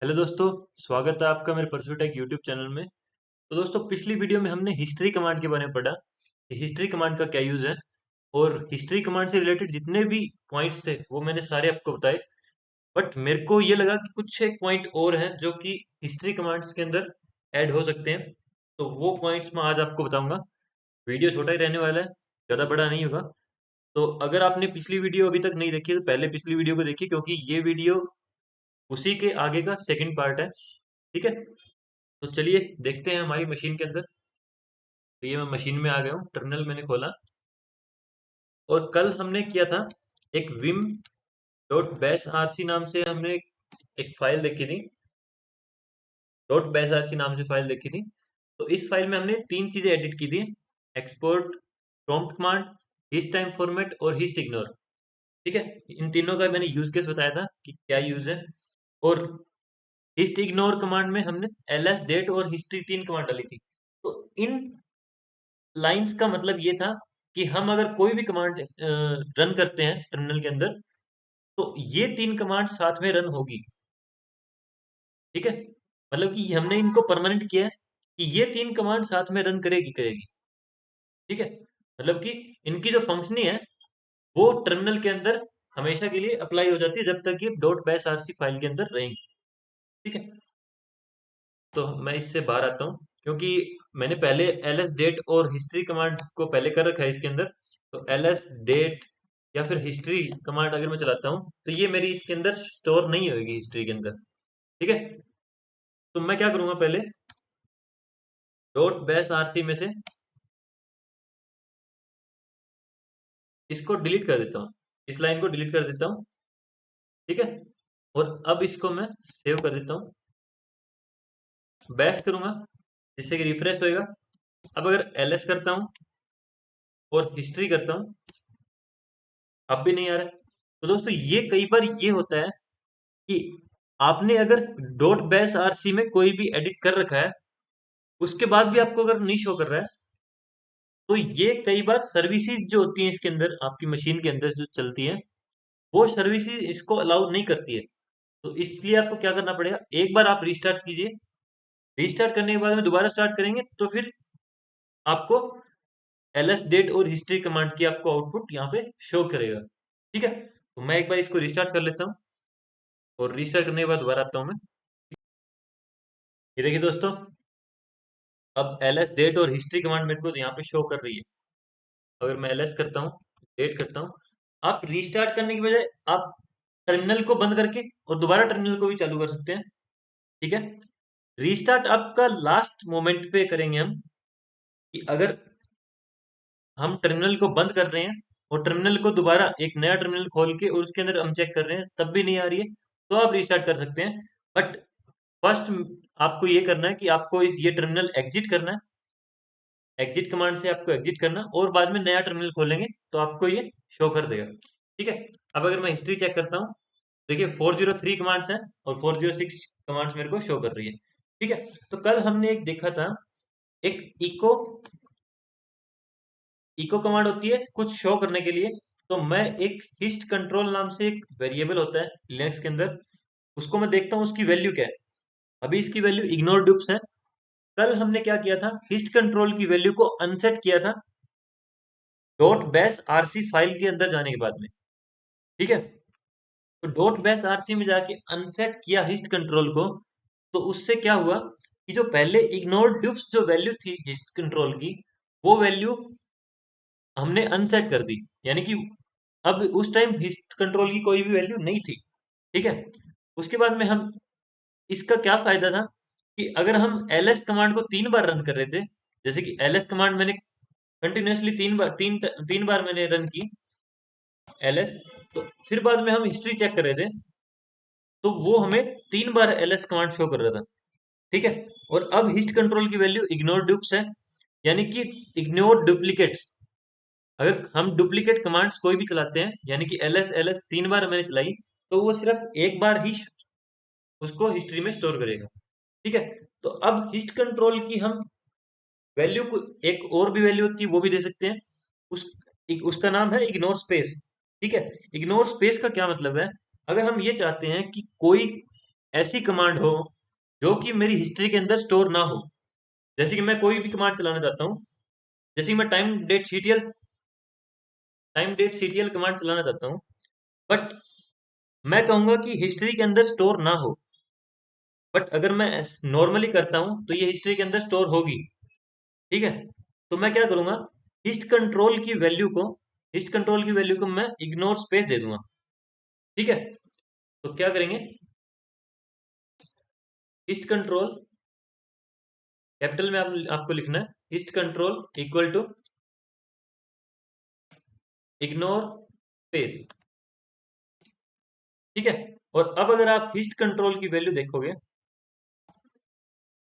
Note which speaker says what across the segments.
Speaker 1: Hello दोस्तों। स्वागत है आपका मेरे परसुटेक यूट्यूब चैनल में। तो दोस्तों, पिछली वीडियो में हमने हिस्ट्री कमांड के बारे में पढ़ा कि हिस्ट्री कमांड का क्या यूज़ है, और हिस्ट्री कमांड से रिलेटेड जितने भी पॉइंट्स थे वो मैंने सारे आपको बताए। बट मेरे को ये लगा कि कुछ एक पॉइंट और हैं जो कि हिस्ट्री कमांड्स के अंदर ऐड हो सकते हैं, तो वो पॉइंट्स मैं आज आपको बताऊंगा। वीडियो छोटा ही रहने वाला है, ज़्यादा बड़ा नहीं होगा। तो अगर आपने पिछली वीडियो अभी तक नहीं देखी है तो पहले पिछली वीडियो को देखिए, क्योंकि ये वीडियो उसी के आगे का सेकंड पार्ट है। ठीक है, तो चलिए देखते हैं हमारी मशीन के अंदर। तो ये मैं मशीन में आ गया हूँ, टर्मिनल मैंने खोला। और कल हमने किया था एक विम डॉट बैश आरसी नाम से हमने एक फाइल देखी थी। डॉट बैश आरसी नाम से फाइल देखी थी। तो इस फाइल में हमने तीन चीजें एडिट की थी: export, prompt command, hist time format और हिस्ट इग्नोर। ठीक है, इन तीनों का मैंने यूज केस बताया था कि क्या यूज है। और हिस्ट इग्नोर कमांड में हमने ls डेट और हिस्ट्री तीन कमांड डाली थी। तो इन लाइंस का मतलब ये था कि हम अगर कोई भी कमांड रन करते हैं टर्मिनल के अंदर, तो ये तीन कमांड साथ में रन होगी। ठीक है, मतलब कि हमने इनको परमानेंट किया है कि ये तीन कमांड साथ में रन करेगी करेगी। ठीक है, मतलब कि इनकी जो फंक्शनिंग है वो टर्मिनल के अंदर हमेशा के लिए अप्लाई हो जाती है जब तक ये डॉट बैश आरसी फाइल के अंदर रहेंगी। ठीक है, तो मैं इससे बाहर आता हूँ क्योंकि मैंने पहले ls डेट और हिस्ट्री कमांड को पहले कर रखा है इसके अंदर। तो ls डेट या फिर हिस्ट्री कमांड अगर मैं चलाता हूँ तो ये मेरी इसके अंदर स्टोर नहीं होगी हिस्ट्री के अंदर। ठीक है, तो मैं क्या करूंगा, पहले डॉट बैश आरसी में से इसको डिलीट कर देता हूँ, इस लाइन को डिलीट कर देता हूँ। ठीक है, और अब इसको मैं सेव कर देता हूँ, बैश करूंगा जिससे कि रिफ्रेश होएगा। अब अगर ls करता हूँ और हिस्ट्री करता हूँ, अब भी नहीं आ रहा है। तो दोस्तों, ये कई बार ये होता है कि आपने अगर डॉट बैश आरसी में कोई भी एडिट कर रखा है, उसके बाद भी आपको अगर नहीं शो कर रहा है, तो ये कई बार सर्विसेज जो होती हैं इसके अंदर आपकी मशीन के अंदर जो चलती हैं, वो सर्विसेज इसको अलाउ नहीं करती है। तो इसलिए आपको क्या करना पड़ेगा, एक बार आप रीस्टार्ट कीजिए। रीस्टार्ट करने के बाद में दोबारा स्टार्ट करेंगे तो फिर आपको ls डेट और हिस्ट्री कमांड की आपको आउटपुट यहाँ पे शो करेगा। ठीक है, तो मैं एक बार इसको रिस्टार्ट कर लेता हूँ, और रीस्टार्ट करने के बाद दोबारा आता हूँ मैं। ये देखिए दोस्तों, अब ls डेट और हिस्ट्री कमांड मेरे को यहाँ पे शो कर रही है। अगर मैं ls करता हूँ, डेट करता हूँ, आप रीस्टार्ट करने की बजाय आप टर्मिनल को बंद करके और दोबारा टर्मिनल को भी चालू कर सकते हैं। ठीक है, रीस्टार्ट आपका लास्ट मोमेंट पे करेंगे हम, कि अगर हम टर्मिनल को बंद कर रहे हैं और टर्मिनल को दोबारा एक नया टर्मिनल खोल के और उसके अंदर हम चेक कर रहे हैं तब भी नहीं आ रही है, तो आप रीस्टार्ट कर सकते हैं। बट फर्स्ट आपको ये करना है कि आपको ये टर्मिनल एग्जिट करना है। एग्जिट कमांड से आपको एग्जिट करना, और बाद में नया टर्मिनल खोलेंगे तो आपको ये शो कर देगा। ठीक है, अब अगर मैं हिस्ट्री चेक करता हूँ, देखिए 403 कमांड्स हैं और 406 कमांड्स मेरे को शो कर रही है। ठीक है, तो कल हमने एक देखा था, एक इको इको कमांड होती है कुछ शो करने के लिए। तो मैं एक हिस्ट कंट्रोल नाम से एक वेरिएबल होता है लिनक्स के अंदर, उसको मैं देखता हूँ उसकी वैल्यू क्या है। अभी इसकी वैल्यू इग्नोर डुप्स है। कल हमने क्या किया था, हिस्ट कंट्रोल की वैल्यू को अनसेट किया था डॉट बैश आरसी फाइल के अंदर जाने के बाद में। ठीक है, तो डॉट बैश आरसी में जाके अनसेट किया हिस्ट कंट्रोल को। तो उससे क्या हुआ कि जो पहले इग्नोर ड्यूप्स जो वैल्यू थी हिस्ट कंट्रोल की, वो वैल्यू हमने अनसेट कर दी। यानी कि अब उस टाइम हिस्ट कंट्रोल की कोई भी वैल्यू नहीं थी। ठीक है, उसके बाद में हम, इसका क्या फायदा था कि अगर हम ls कमांड को तीन बार रन कर रहे थे, जैसे कि ls कमांड मैंने कंटिन्यूसली तीन बार मैंने रन की ls, तो फिर बाद में हम हिस्ट्री चेक कर रहे थे तो वो हमें तीन बार ls कमांड शो कर रहा था। ठीक है, और अब हिस्ट कंट्रोल की वैल्यू इग्नोर डुप्स है, यानी कि इग्नोर डुप्लीकेट्स। अगर हम डुप्लीकेट कमांड्स कोई भी चलाते हैं, यानी कि ls तीन बार मैंने चलाई, तो वो सिर्फ एक बार ही उसको हिस्ट्री में स्टोर करेगा। ठीक है, तो अब हिस्ट कंट्रोल की हम वैल्यू को एक और भी वैल्यू होती है वो भी दे सकते हैं। उस उसका नाम है इग्नोर स्पेस। ठीक है, इग्नोर स्पेस का क्या मतलब है, अगर हम ये चाहते हैं कि कोई ऐसी कमांड हो जो कि मेरी हिस्ट्री के अंदर स्टोर ना हो। जैसे कि मैं कोई भी कमांड चलाना चाहता हूँ, जैसे कि मैं टाइम डेट सीटीएल कमांड चलाना चाहता हूँ, बट मैं कहूंगा कि हिस्ट्री के अंदर स्टोर ना हो। बट अगर मैं नॉर्मली करता हूँ तो ये हिस्ट्री के अंदर स्टोर होगी। ठीक है, तो मैं क्या करूंगा, हिस्ट कंट्रोल की वैल्यू को मैं इग्नोर स्पेस दे दूंगा। ठीक है, तो क्या करेंगे, हिस्ट कंट्रोल कैपिटल में आपको लिखना है, hist control equal to ignore space. ठीक है, और अब अगर आप हिस्ट कंट्रोल की वैल्यू देखोगे,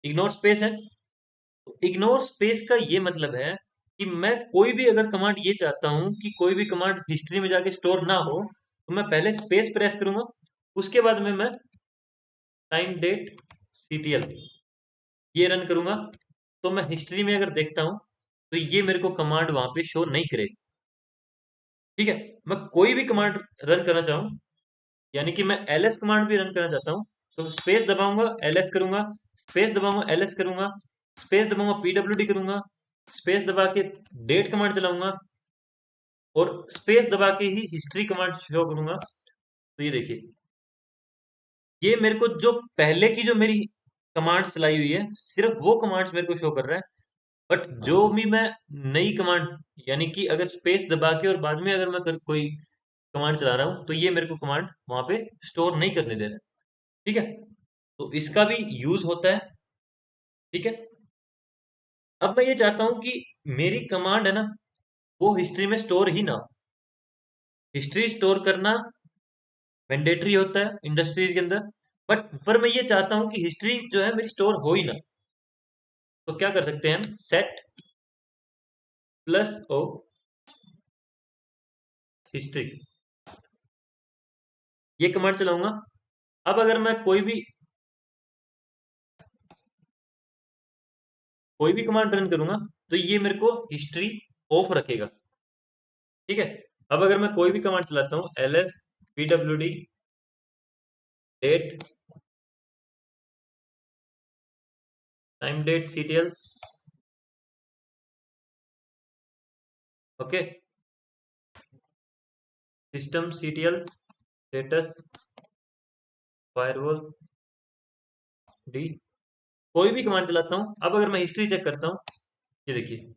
Speaker 1: इग्नोर स्पेस है, तो इग्नोर स्पेस का ये मतलब है कि मैं कोई भी अगर कमांड ये चाहता हूं कि कोई भी कमांड हिस्ट्री में जाके स्टोर ना हो, तो मैं पहले स्पेस प्रेस करूंगा, उसके बाद में मैं टाइम डेट सीटीएल ये रन करूंगा, तो मैं हिस्ट्री में अगर देखता हूं तो ये मेरे को कमांड वहां पे शो नहीं करेगी। ठीक है, मैं कोई भी कमांड रन करना चाहूँ, यानी कि मैं ls कमांड भी रन करना चाहता हूँ, तो स्पेस दबाऊंगा, ls करूंगा, स्पेस दबाऊंगा, ls करूंगा, स्पेस दबाऊंगा, pwd करूंगा, स्पेस दबा के डेट कमांड चलाऊंगा, और स्पेस दबा के ही हिस्ट्री कमांड शो करूंगा। तो ये देखिए, ये मेरे को जो पहले की जो मेरी कमांड्स चलाई हुई है, सिर्फ वो कमांड्स मेरे को शो कर रहा है। बट जो भी मैं नई कमांड, यानी कि अगर स्पेस दबा के और बाद में अगर मैं कोई कमांड चला रहा हूँ, तो ये मेरे को कमांड वहां पे स्टोर नहीं करने दे रहा है। ठीक है, तो इसका भी यूज होता है। ठीक है, अब मैं ये चाहता हूं कि मेरी कमांड है ना, वो हिस्ट्री में स्टोर ही ना हो। हिस्ट्री स्टोर करना मैंडेटरी होता है इंडस्ट्रीज के अंदर, बट पर मैं ये चाहता हूं कि हिस्ट्री जो है मेरी स्टोर हो ही ना। तो क्या कर सकते हैं हम, सेट प्लस ओ हिस्ट्री, ये कमांड चलाऊंगा। अब अगर मैं कोई भी कमांड रन करूंगा, तो ये मेरे को हिस्ट्री ऑफ रखेगा। ठीक है, अब अगर मैं कोई भी कमांड चलाता हूँ, ls pwd date time date CTL, okay, system CTL status firewall D, कोई भी कमांड चलाता हूँ, अब अगर मैं हिस्ट्री चेक करता हूँ, ये देखिए,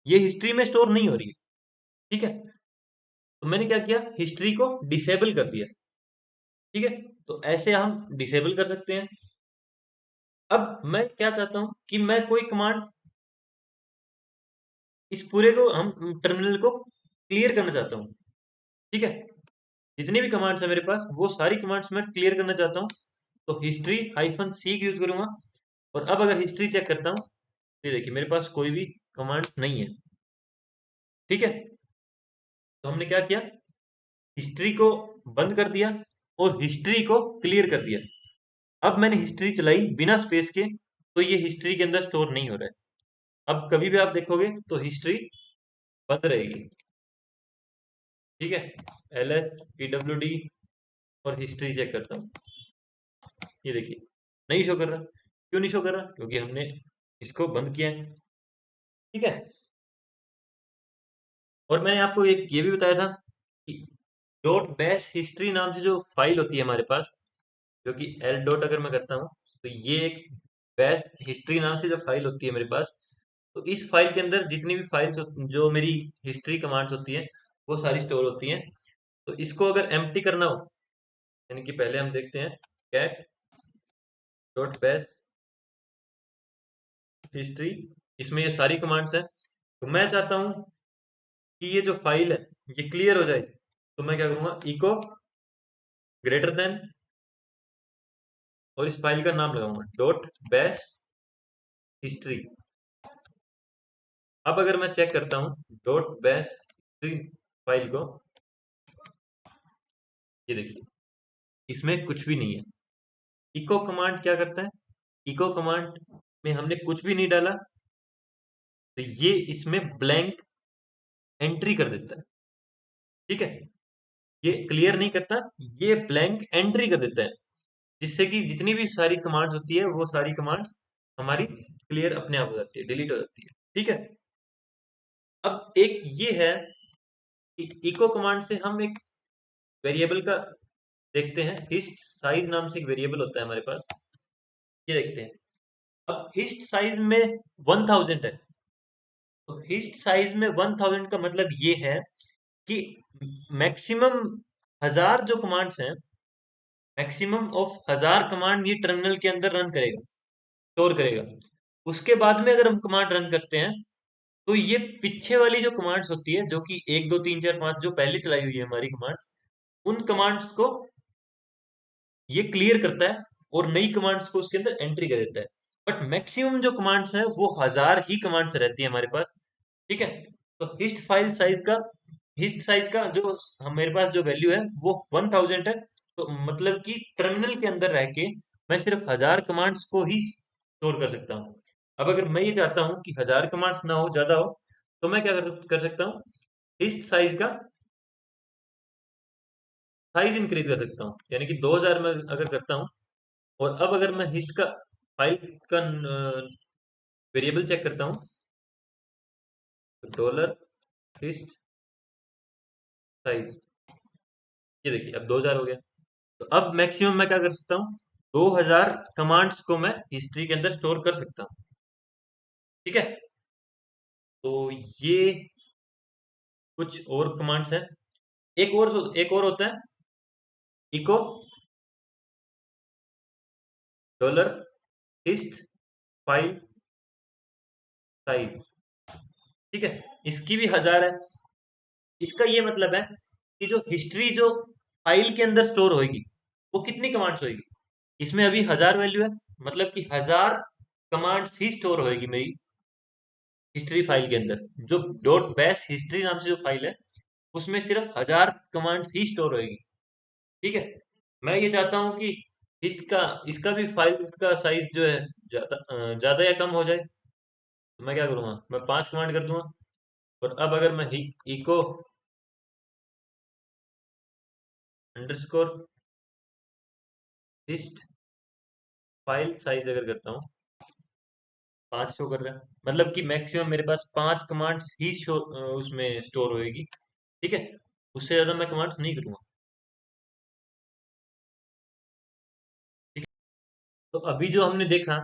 Speaker 1: ये हिस्ट्री में स्टोर नहीं हो रही है। ठीक है, तो मैंने क्या किया, हिस्ट्री को डिसेबल कर दिया। ठीक है, तो ऐसे हम डिसेबल कर सकते हैं। अब मैं क्या चाहता हूं कि मैं कोई कमांड, इस पूरे को हम टर्मिनल को क्लियर करना चाहता हूं। ठीक है, जितनी भी कमांड्स है मेरे पास, वो सारी कमांड्स मैं क्लियर करना चाहता हूं, तो हिस्ट्री -c यूज करूंगा। और अब अगर हिस्ट्री चेक करता हूं, तो ये देखिए, मेरे पास कोई भी कमांड नहीं है। ठीक है, तो हमने क्या किया, हिस्ट्री को बंद कर दिया और हिस्ट्री को क्लियर कर दिया। अब मैंने हिस्ट्री चलाई बिना स्पेस के, तो ये हिस्ट्री के अंदर स्टोर नहीं हो रहा है। अब कभी भी आप देखोगे तो हिस्ट्री बंद रहेगी। ठीक है, ls pwd और हिस्ट्री चेक करता हूँ, ये देखिए, नहीं शो कर रहा। क्यों नहीं शो कर रहा, क्योंकि हमने इसको बंद किया है। ठीक है, और मैंने आपको एक ये भी बताया था कि डॉट बैश हिस्ट्री नाम से जो फाइल होती है हमारे पास, जो कि एल डॉट अगर मैं करता हूँ, तो ये एक बैश हिस्ट्री नाम से जो फाइल होती है मेरे पास, तो इस फाइल के अंदर जितनी भी फाइल्स जो मेरी हिस्ट्री कमांड्स होती हैं, वो सारी स्टोर होती हैं। तो इसको अगर एम्प्टी करना हो, यानी कि पहले हम देखते हैं कैट डॉट बैश हिस्ट्री, इसमें ये सारी कमांड्स हैं। तो मैं चाहता हूं कि ये जो फाइल है ये क्लियर हो जाए, तो मैं क्या करूंगा, इको ग्रेटर देन, और इस फाइल का नाम लगाऊंगा डॉट बैश हिस्ट्री। अब अगर मैं चेक करता हूं डॉट बैश हिस्ट्री फाइल को, ये देखिए, इसमें कुछ भी नहीं है। इको कमांड क्या करता है, इको कमांड में हमने कुछ भी नहीं डाला, तो ये इसमें ब्लैंक एंट्री कर देता है। ठीक है, ये क्लियर नहीं करता, ये ब्लैंक एंट्री कर देता है। जिससे कि जितनी भी सारी कमांड्स होती है वो सारी कमांड्स हमारी क्लियर अपने आप हो जाती है, डिलीट हो जाती है। ठीक है। अब एक ये है कि इको कमांड से हम एक वेरिएबल का देखते हैं। हिस्ट साइज नाम से एक वेरिएबल होता है हमारे पास, ये देखते हैं। अब हिस्ट साइज में 1000 है, तो हिस्ट साइज में 1000 का मतलब ये है कि मैक्सिमम 1000 जो कमांड्स हैं, मैक्सिमम ऑफ 1000 कमांड ये टर्मिनल के अंदर रन करेगा, स्टोर करेगा। उसके बाद में अगर हम कमांड रन करते हैं तो ये पीछे वाली जो कमांड्स होती है, जो कि 1 2 3 4 5 जो पहले चलाई हुई है हमारी कमांड्स, उन कमांड्स को ये क्लियर करता है और नई कमांड्स को उसके अंदर एंट्री कर देता है। बट मैक्सिमम जो कमांड्स है वो 1000 ही कमांड्स रहती है हमारे पास। ठीक है। तो हिस्ट साइज का जो मेरे पास जो वैल्यू है वो 1000 है। तो मतलब कि टर्मिनल के अंदर रह के मैं सिर्फ 1000 कमांड्स को ही स्टोर कर सकता हूँ। अब अगर मैं ये चाहता हूँ कि 1000 कमांड्स ना हो, ज्यादा हो, तो मैं क्या कर सकता हूँ, हिस्ट साइज का साइज इंक्रीज कर सकता हूँ। यानी कि 2000 में अगर करता हूँ, और अब अगर मैं हिस्ट का फाइल का वेरिएबल चेक करता हूँ, डॉलर हिस्ट साइज, ये देखिए अब 2000 हो गया। तो अब मैक्सिमम मैं क्या कर सकता हूँ, 2000 कमांड्स को मैं हिस्ट्री के अंदर स्टोर कर सकता हूँ। ठीक है। तो ये कुछ और कमांड्स हैं। एक और होता है echo dollar hist file size. ठीक है। इसकी भी 1000 है। इसका ये मतलब है कि जो हिस्ट्री जो फाइल के अंदर स्टोर होगी वो कितनी कमांड्स होगी। इसमें अभी 1000 वैल्यू है, मतलब कि 1000 कमांड्स ही स्टोर होगी मेरी हिस्ट्री फाइल के अंदर। जो डॉट बैश हिस्ट्री नाम से जो फाइल है उसमें सिर्फ 1000 कमांड्स ही स्टोर होगी। ठीक है। मैं ये चाहता हूँ कि इसका इसका भी फाइल का साइज जो है ज्यादा या कम हो जाए। तो मैं क्या करूंगा, मैं 5 कमांड कर दूंगा। और अब अगर मैं echo underscore hist file size अगर करता हूँ, 5 शो कर रहा है, मतलब कि मैक्सिमम मेरे पास 5 कमांड्स ही उसमें स्टोर होएगी। ठीक है। उससे ज्यादा मैं कमांड्स नहीं करूंगा। ठीक है। तो अभी जो हमने देखा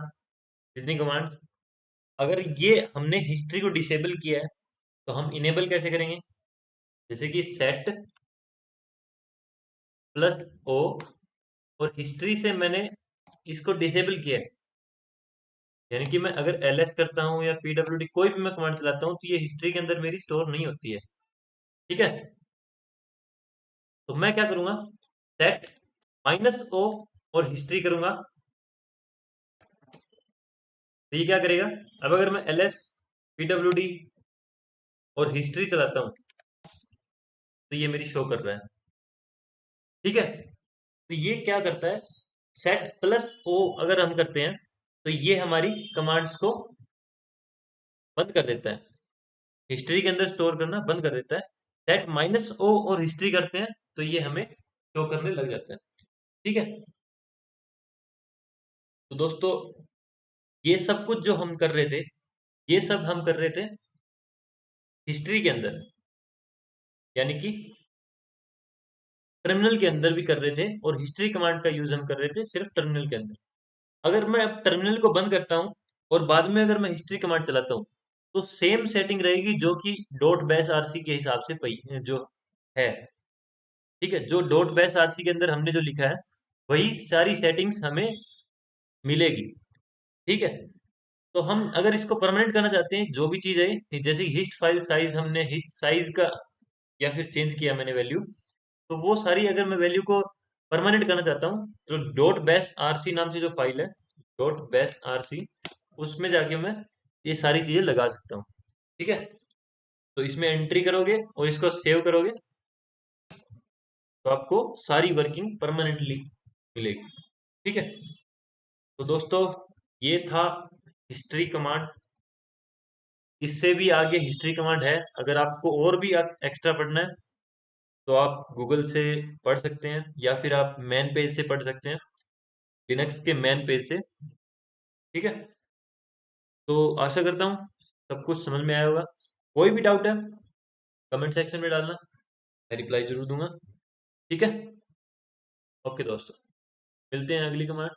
Speaker 1: जितनी कमांड्स, अगर ये हमने हिस्ट्री को डिसेबल किया है तो हम इनेबल कैसे करेंगे। जैसे कि सेट प्लस ओ, और हिस्ट्री से मैंने इसको डिसेबल किया है। यानी कि मैं अगर ls करता हूँ या pwd कोई भी मैं कमांड चलाता हूँ तो ये हिस्ट्री के अंदर मेरी स्टोर नहीं होती है। ठीक है। तो मैं क्या करूंगा, सेट -o और हिस्ट्री करूंगा, तो ये क्या करेगा। अब अगर मैं ls pwd और हिस्ट्री चलाता हूँ तो ये मेरी शो कर रहा है। ठीक है। तो ये क्या करता है, सेट प्लस ओ अगर हम करते हैं तो ये हमारी कमांड्स को बंद कर देता है, हिस्ट्री के अंदर स्टोर करना बंद कर देता है। सेट -o और हिस्ट्री करते हैं तो ये हमें शो करने लग जाता है। ठीक है। तो दोस्तों, ये सब कुछ जो हम कर रहे थे, ये सब हम कर रहे थे हिस्ट्री के अंदर, यानी कि टर्मिनल के अंदर भी कर रहे थे, और हिस्ट्री कमांड का यूज हम कर रहे थे सिर्फ टर्मिनल के अंदर। अगर मैं अब टर्मिनल को बंद करता हूं और बाद में अगर मैं हिस्ट्री कमांड चलाता हूं तो सेम सेटिंग रहेगी जो कि डॉट बैश आरसी के हिसाब से जो है। ठीक है। जो डॉट बैश आरसी के अंदर हमने जो लिखा है वही सारी सेटिंग्स हमें मिलेगी। ठीक है। तो हम अगर इसको परमानेंट करना चाहते हैं, जो भी चीज है, जैसे हिस्ट फाइल साइज, हमने हिस्ट साइज का या फिर चेंज किया मैंने वैल्यू, तो वो सारी अगर मैं वैल्यू को परमानेंट करना चाहता हूँ तो डॉट बैश आरसी नाम से जो फाइल है, डॉट बैश आरसी, उसमें जाके मैं ये सारी चीजें लगा सकता हूँ। ठीक है। तो इसमें एंट्री करोगे और इसको सेव करोगे तो आपको सारी वर्किंग परमानेंटली मिलेगी। ठीक है। तो दोस्तों, ये था हिस्ट्री कमांड। इससे भी आगे हिस्ट्री कमांड है। अगर आपको और भी एक्स्ट्रा पढ़ना है तो आप गूगल से पढ़ सकते हैं या फिर आप मेन पेज से पढ़ सकते हैं। लिनक्स के मैन पेज से। ठीक है, तो आशा करता हूँ सब कुछ समझ में आया होगा। कोई भी डाउट है कमेंट सेक्शन में डालना, मैं रिप्लाई जरूर दूंगा। ठीक है, ओके दोस्तों, मिलते हैं अगली कमांड।